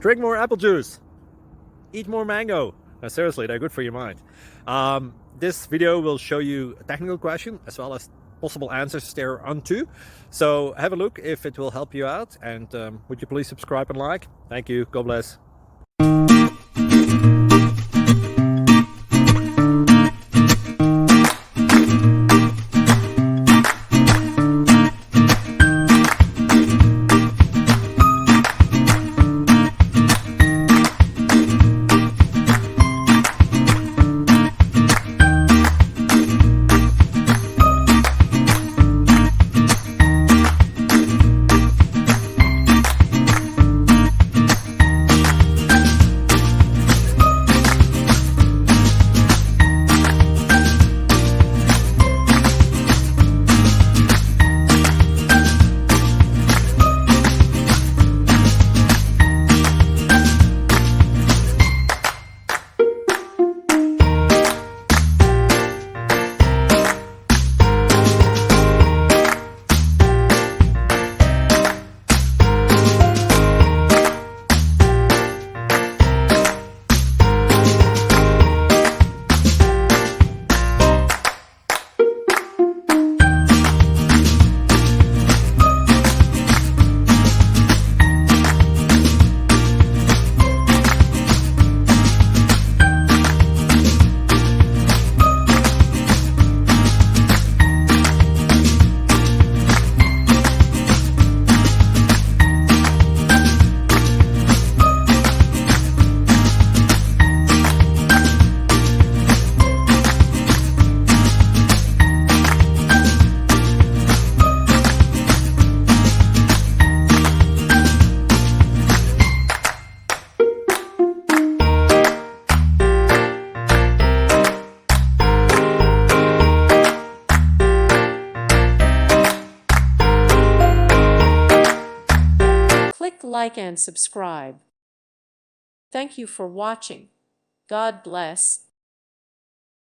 drink more apple juice, eat more mango. No, seriously, they're good for your mind. This video will show you a technical question as well as possible answers thereunto. So have a look if it will help you out, and would you please subscribe and like? Thank you. God bless. Click like and subscribe. Thank you for watching. God bless.